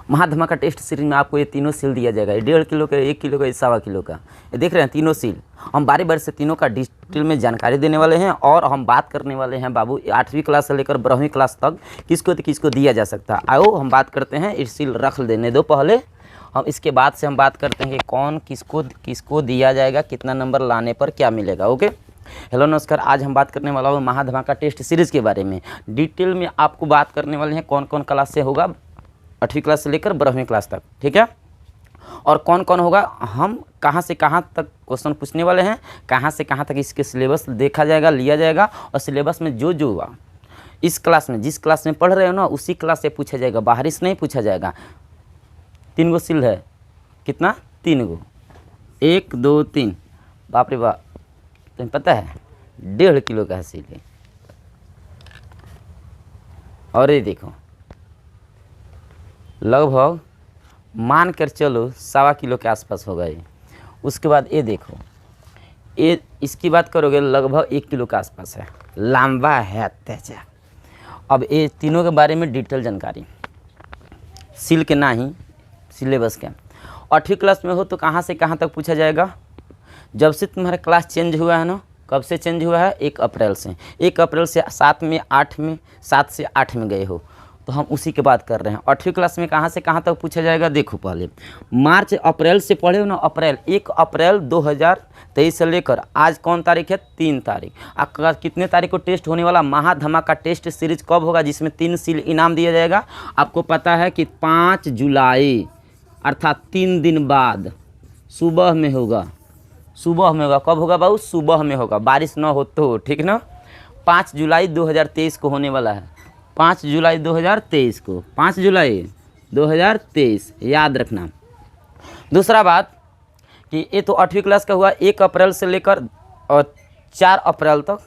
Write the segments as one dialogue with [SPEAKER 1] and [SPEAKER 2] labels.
[SPEAKER 1] महा धमाका test series में आपको ये तीनों सील दिया जाएगा। ये 1.5 किलो का, 1 किलो का, 1.25 किलो का। ये देख रहे हैं तीनों सील। हम बारी बारी से तीनों का डिटेल में जानकारी देने वाले हैं और हम बात करने वाले हैं बाबू 8वीं क्लास से लेकर 12वीं क्लास तक किसको दिया जा सकता है। आओ हम बात करते हैं। ये सील रख देने दो पहले, हम इसके बाद से हम बात करते हैं कि कौन किसको दिया जाएगा, कितना नंबर लाने पर क्या मिलेगा। ओके, हेलो नमस्कार। आज हम बात करने वाला हूँ महा धमाका टेस्ट सीरीज़ के बारे में। डिटेल में आपको बात करने वाले हैं कौन कौन क्लास से होगा, 8वीं क्लास से लेकर 12वीं क्लास तक, ठीक है। और कौन कौन होगा, हम कहाँ से कहाँ तक क्वेश्चन पूछने वाले हैं, कहाँ से कहाँ तक इसके सिलेबस देखा जाएगा, लिया जाएगा। और सिलेबस में जो हुआ इस क्लास में, जिस क्लास में पढ़ रहे हो ना, उसी क्लास से पूछा जाएगा, बाहरी से नहीं पूछा जाएगा। 3 गो सील है, कितना? 3 गो, 1 2 3। बाप रे बाप, तुम्हें पता है 1.5 किलो का सील है। और ये देखो लगभग मान कर चलो 1.25 किलो के आसपास होगा ये। उसके बाद ये देखो, ये इसकी बात करोगे लगभग 1 किलो के आसपास है, लंबा है तेजा। अब ये तीनों के बारे में डिटेल जानकारी सील के ना ही सिलेबस के। 8वीं क्लास में हो तो कहाँ से कहाँ तक पूछा जाएगा। जब से तुम्हारा क्लास चेंज हुआ है ना, कब से चेंज हुआ है? 1 अप्रैल से। 1 अप्रैल से 7 से 8 में गए हो, तो हम उसी के बात कर रहे हैं। 8वीं क्लास में कहाँ से कहाँ तक पूछा जाएगा। देखो पहले मार्च अप्रैल से पढ़े हो ना, अप्रैल 1 अप्रैल 2023 से लेकर आज कौन तारीख है? 3 तारीख। आपका कितने तारीख को टेस्ट होने वाला? महा धमाका टेस्ट सीरीज कब होगा, जिसमें 3 सील इनाम दिया जाएगा। आपको पता है कि 5 जुलाई अर्थात 3 दिन बाद सुबह में होगा। सुबह में होगा। कब होगा बाबू? सुबह में होगा, बारिश ना हो तो, ठीक ना। 5 जुलाई 2023 को होने वाला है। 5 जुलाई 2023 को, 5 जुलाई 2023 याद रखना। दूसरा बात कि ये तो 8वीं क्लास का हुआ। 1 अप्रैल से लेकर और 4 अप्रैल तक,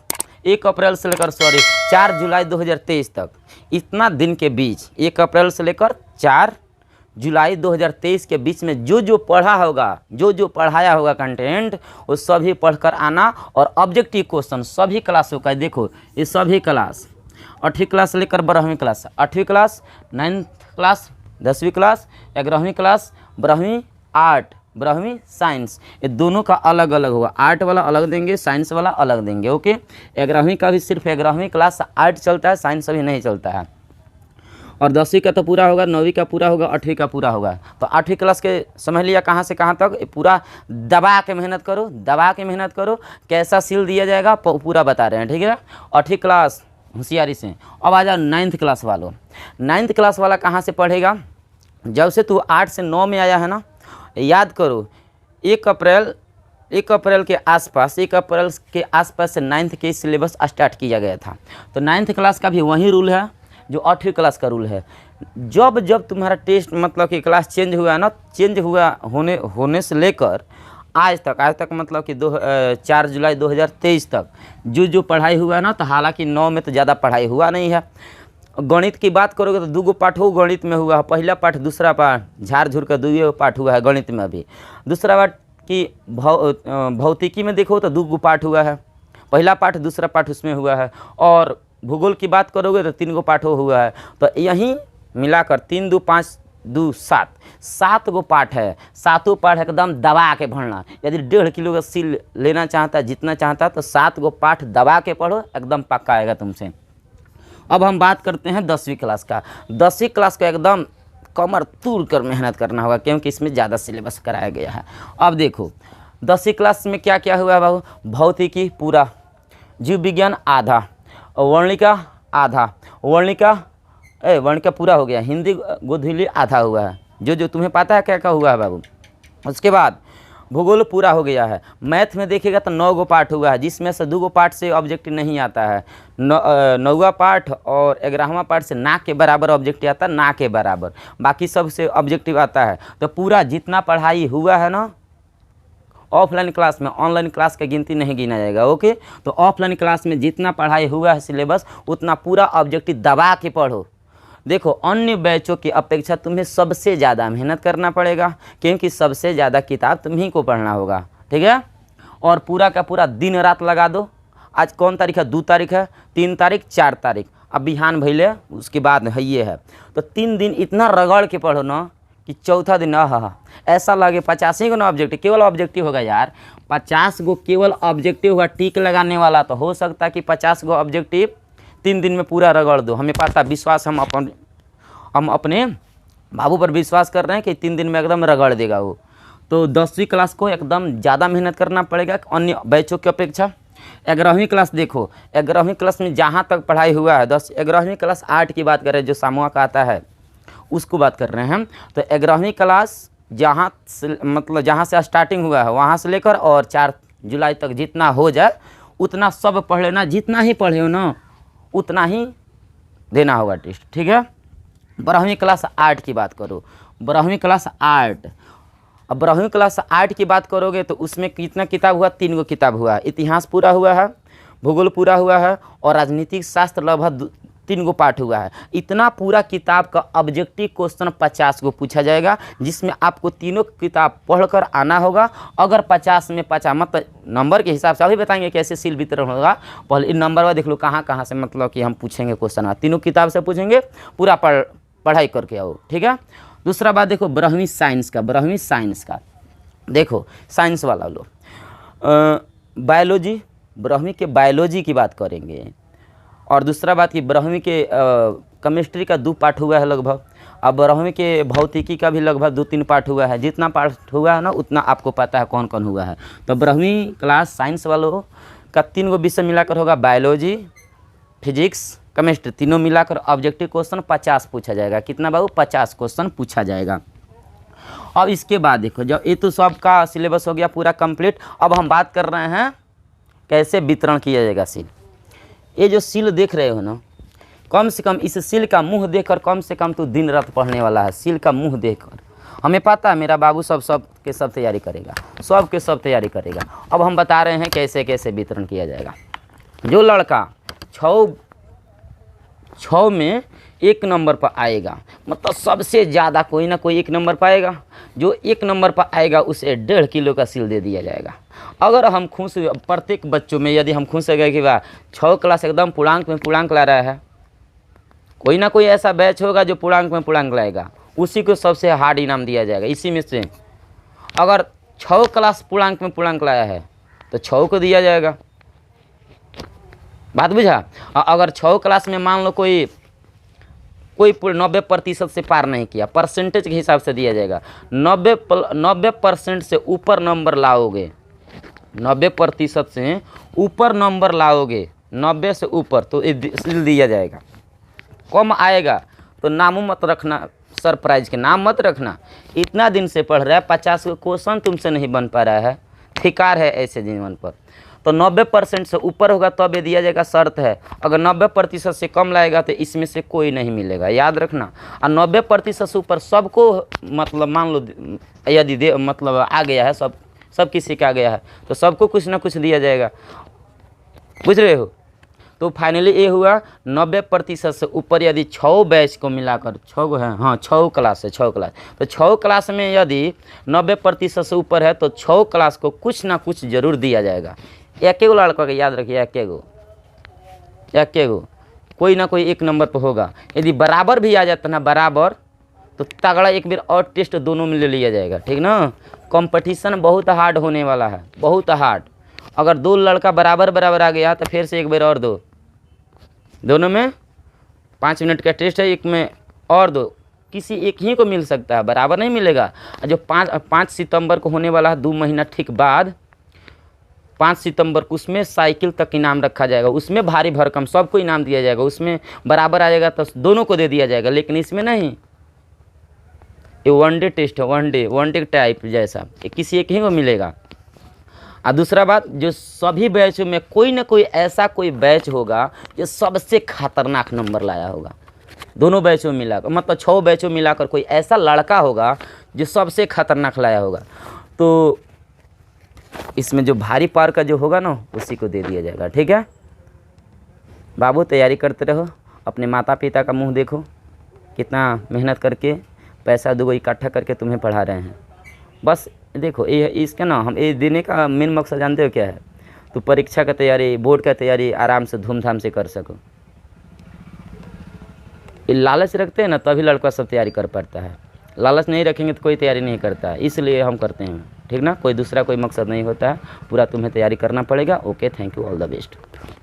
[SPEAKER 1] 1 अप्रैल से लेकर 4 जुलाई 2023 तक, इतना दिन के बीच 1 अप्रैल से लेकर 4 जुलाई 2023 के बीच में जो पढ़ा होगा, जो पढ़ाया होगा कंटेंट, वो सभी पढ़कर आना। और ऑब्जेक्टिव क्वेश्चन सभी क्लासों का, देखो ये सभी क्लास 8वीं क्लास से लेकर 12वीं क्लास, 8वीं क्लास, 9th क्लास, 10वीं क्लास, 11वीं क्लास, 12वीं आर्ट, 12वीं साइंस, ये दोनों का अलग अलग होगा। आर्ट वाला अलग देंगे, साइंस वाला अलग देंगे। ओके, 11वीं का भी सिर्फ 11वीं क्लास आर्ट चलता है, साइंस अभी नहीं चलता है। और 10वीं का तो पूरा होगा, 9वीं का पूरा होगा, 8वीं का पूरा होगा। तो 8वीं क्लास के समझ लिया कहाँ से कहाँ तक। पूरा दबा के मेहनत करो, दबा के मेहनत करो। कैसा सील दिया जाएगा पूरा बता रहे हैं, ठीक है। 8वीं क्लास होशियारी से। अब आ जाओ 9th क्लास वालों। 9th क्लास वाला कहाँ से पढ़ेगा? जब से तू 8 से 9 में आया है ना, याद करो 1 अप्रैल के आसपास, 1 अप्रैल के आसपास से 9th के सिलेबस स्टार्ट किया गया था। तो 9th क्लास का भी वही रूल है जो 8वीं क्लास का रूल है। जब तुम्हारा टेस्ट मतलब कि क्लास चेंज हुआ है ना, चेंज हुआ होने से लेकर आज तक मतलब कि 4 जुलाई 2023 तक जो पढ़ाई हुआ है ना, तो हालांकि 9 में तो ज़्यादा पढ़ाई हुआ नहीं है। गणित की बात करोगे तो 2 गो पाठ हो गणित में हुआ है। पहला पाठ, दूसरा पाठ, झाड़ झूर का 2 पाठ हुआ है गणित में अभी। दूसरा बात कि भौतिकी में देखो तो 2 गो पाठ हुआ है। पहला पाठ, दूसरा पाठ उसमें हुआ है। और भूगोल की बात करोगे तो 3 गो पाठ हुआ है। तो यहीं मिलाकर 3 2 5 2 7, 7 गो पाठ है। 7 पाठ एकदम दबा के भरना। यदि 1.5 किलो का सील लेना चाहता, जितना चाहता, तो 7 गो पाठ दबा के पढ़ो, एकदम पक्का आएगा तुमसे। अब हम बात करते हैं 10वीं क्लास का। 10वीं क्लास का एकदम कमर तोड़ कर मेहनत करना होगा, क्योंकि इसमें ज़्यादा सिलेबस कराया गया है। अब देखो 10वीं क्लास में क्या क्या हुआ है बाबू। भौतिकी पूरा, जीव विज्ञान आधा, वर्णिका आधा, वर्णिका पूरा हो गया। हिंदी गोधुली आधा हुआ है। जो तुम्हें पता है क्या क्या हुआ है बाबू। उसके बाद भूगोल पूरा हो गया है। मैथ में देखिएगा तो 9 गो पाठ हुआ है, जिसमें से 2 गो पाठ से ऑब्जेक्टिव नहीं आता है। 9वां पाठ और 11वां पाठ से ना के बराबर ऑब्जेक्टिव आता है, ना के बराबर। बाकी सब से ऑब्जेक्टिव आता है। तो पूरा जितना पढ़ाई हुआ है ना ऑफलाइन क्लास में, ऑनलाइन क्लास का गिनती नहीं गिना जाएगा। ओके, तो ऑफलाइन क्लास में जितना पढ़ाई हुआ है सिलेबस, उतना पूरा ऑब्जेक्टिव दबा के पढ़ो। देखो अन्य बैचों की अपेक्षा तुम्हें सबसे ज़्यादा मेहनत करना पड़ेगा, क्योंकि सबसे ज़्यादा किताब तुम्हीं को पढ़ना होगा, ठीक है। और पूरा का पूरा दिन रात लगा दो। आज कौन तारीख है? 2 तारीख है, 3 तारीख, 4 तारीख। अब बिहान भैले उसके बाद है ये है, तो 3 दिन इतना रगड़ के पढ़ो ना कि चौथा दिन ऐसा लगे 85 को ना ऑब्जेक्टिव, केवल ऑब्जेक्टिव होगा यार, 50 गो केवल ऑब्जेक्टिव होगा, टिक लगाने वाला। तो हो सकता है कि 50 गो ऑब्जेक्टिव 3 दिन में पूरा रगड़ दो। हमें पता विश्वास, हम अपने बाबू पर विश्वास कर रहे हैं कि 3 दिन में एकदम रगड़ देगा वो। तो 10वीं क्लास को एकदम ज़्यादा मेहनत करना पड़ेगा अन्य बैचों की अपेक्षा। 11वीं क्लास देखो, 11वीं क्लास में जहाँ तक पढ़ाई हुआ है 11वीं क्लास आर्ट की बात करें, जो सामूहिक का आता है उसको बात कर रहे हैं हम। तो 11वीं क्लास जहाँ से मतलब जहाँ से स्टार्टिंग हुआ है वहाँ से लेकर और 4 जुलाई तक जितना हो जाए उतना सब पढ़ लेना। जितना ही पढ़े हो ना उतना ही देना होगा टेस्ट, ठीक है। 12वीं क्लास आर्ट की बात करो, 12वीं क्लास आर्ट। अब 12वीं क्लास आर्ट की बात करोगे तो उसमें कितना किताब हुआ? 3 गो किताब हुआ। इतिहास पूरा हुआ है, भूगोल पूरा हुआ है और राजनीतिक शास्त्र लगभग 3 गो पाठ हुआ है। इतना पूरा किताब का ऑब्जेक्टिव क्वेश्चन 50 गो पूछा जाएगा, जिसमें आपको तीनों किताब पढ़कर आना होगा। अगर 50 में 50 मतलब नंबर के हिसाब से अभी बताएंगे कैसे सील वितरण होगा। पहले इन नंबर में देख लो कहाँ कहाँ से मतलब कि हम पूछेंगे क्वेश्चन, तीनों किताब से पूछेंगे, पूरा पढ़ाई करके आओ, ठीक है। दूसरा बात देखो 12वीं साइंस का, 12वीं साइंस का देखो, साइंस वाला लो बायोलॉजी, 12वीं के बायोलॉजी की बात करेंगे। और दूसरा बात कि 12वीं के केमिस्ट्री का 2 पाठ हुआ है लगभग। अब 12वीं के भौतिकी का भी लगभग 2-3 पाठ हुआ है। जितना पाठ हुआ है ना उतना आपको पता है कौन कौन हुआ है। तो 12वीं क्लास साइंस वालों का 3 गो विषय मिलाकर होगा, बायोलॉजी, फिजिक्स, केमिस्ट्री, तीनों मिलाकर ऑब्जेक्टिव क्वेश्चन 50 पूछा जाएगा। कितना बाबू? 50 क्वेश्चन पूछा जाएगा। अब इसके बाद देखो, जब ये तो सबका सिलेबस हो गया पूरा कंप्लीट। अब हम बात कर रहे हैं कैसे वितरण किया जाएगा सील। ये जो सील देख रहे हो ना, कम से कम इस सील का मुंह देखकर कम से कम तो दिन रात पढ़ने वाला है। सील का मुंह देखकर हमें पता है मेरा बाबू सब के सब तैयारी करेगा, सब के सब तैयारी करेगा। अब हम बता रहे हैं कैसे कैसे वितरण किया जाएगा। जो लड़का 6 में 1 नंबर पर आएगा, मतलब सबसे ज़्यादा कोई ना कोई 1 नंबर पाएगा। जो 1 नंबर पर आएगा उसे 1.5 किलो का सील दे दिया जाएगा। अगर हम खुश हुए प्रत्येक बच्चों में, यदि हम खुश हो गए कि वाह 6 क्लास एकदम पूर्णांक में पूर्णांक ला रहा है, कोई ना कोई ऐसा बैच होगा जो पूर्णांक में पूर्णांक लाएगा, उसी को सबसे हार्ड इनाम दिया जाएगा। इसी में से अगर 6 क्लास पूर्णांक में पूर्णांक लाया है तो 6 को दिया जाएगा। बात बुझा। अगर 6 क्लास में मान लो कोई 90% से पार नहीं किया, परसेंटेज के हिसाब से दिया जाएगा। 90% से ऊपर नंबर लाओगे, 90% से ऊपर नंबर लाओगे, 90 से ऊपर तो सील दिया जाएगा। कम आएगा तो नाम मत रखना, सरप्राइज के नाम मत रखना। इतना दिन से पढ़ रहा है, 50 क्वेश्चन तुमसे नहीं बन पा रहा है, फिकार है ऐसे जीवन पर। तो 90% से ऊपर होगा तब ये दिया जाएगा, शर्त है। अगर 90% से कम लाएगा तो इसमें से कोई नहीं मिलेगा, याद रखना। और 90% से ऊपर सबको मतलब मान लो यदि मतलब आ गया है, सब किसी का आ गया है तो सबको कुछ ना कुछ दिया जाएगा, बुझ रहे हो। तो फाइनली ये हुआ 90% से ऊपर यदि 6 बैच को मिलाकर 6 गो है, हाँ 6 क्लास है, 6 क्लास। तो 6 क्लास में यदि 90% से ऊपर है तो 6 क्लास को कुछ ना कुछ जरूर दिया जाएगा। एक गो लड़का के याद रखिए, एक गो कोई ना कोई 1 नंबर पर होगा। यदि बराबर भी आ जाता ना, बराबर, तो तगड़ा एक बार और टेस्ट दोनों में ले लिया जाएगा, ठीक ना। कंपटीशन बहुत हार्ड होने वाला है, बहुत हार्ड। अगर 2 लड़का बराबर आ गया तो फिर से एक बार और दो, दोनों में 5 मिनट का टेस्ट है, एक में और दो, किसी एक ही को मिल सकता है, बराबर नहीं मिलेगा। जो 5 सितंबर को होने वाला है, 2 महीना ठीक बाद 5 सितंबर को, उसमें साइकिल तक इनाम रखा जाएगा। उसमें भारी भरकम सबको इनाम दिया जाएगा। उसमें बराबर आ जाएगा तो दोनों को दे दिया जाएगा, लेकिन इसमें नहीं। ये 1 डे टेस्ट है, वन डे टाइप जैसा, ये किसी एक ही को मिलेगा। और दूसरा बात, जो सभी बैचों में कोई ना कोई ऐसा कोई बैच होगा जो सबसे खतरनाक नंबर लाया होगा, दोनों बैचों में मिलाकर, मतलब 6 बैचों मिलाकर कोई ऐसा लड़का होगा जो सबसे खतरनाक लाया होगा। तो इसमें जो भारी पार का जो होगा ना उसी को दे दिया जाएगा, ठीक है। बाबू तैयारी करते रहो, अपने माता पिता का मुंह देखो, कितना मेहनत करके पैसा 2 इकट्ठा करके तुम्हें पढ़ा रहे हैं। बस देखो ये इसका ना हम ये देने का मेन मकसद जानते हो क्या है? तो परीक्षा का तैयारी, बोर्ड का तैयारी आराम से धूमधाम से कर सको। ये लालच रखते हैं ना तभी लड़का सब तैयारी कर पाता है, लालच नहीं रखेंगे तो कोई तैयारी नहीं करता है, इसलिए हम करते हैं, ठीक ना। कोई दूसरा कोई मकसद नहीं होता है, पूरा तुम्हें तैयारी करना पड़ेगा। Okay, thank you, all the best.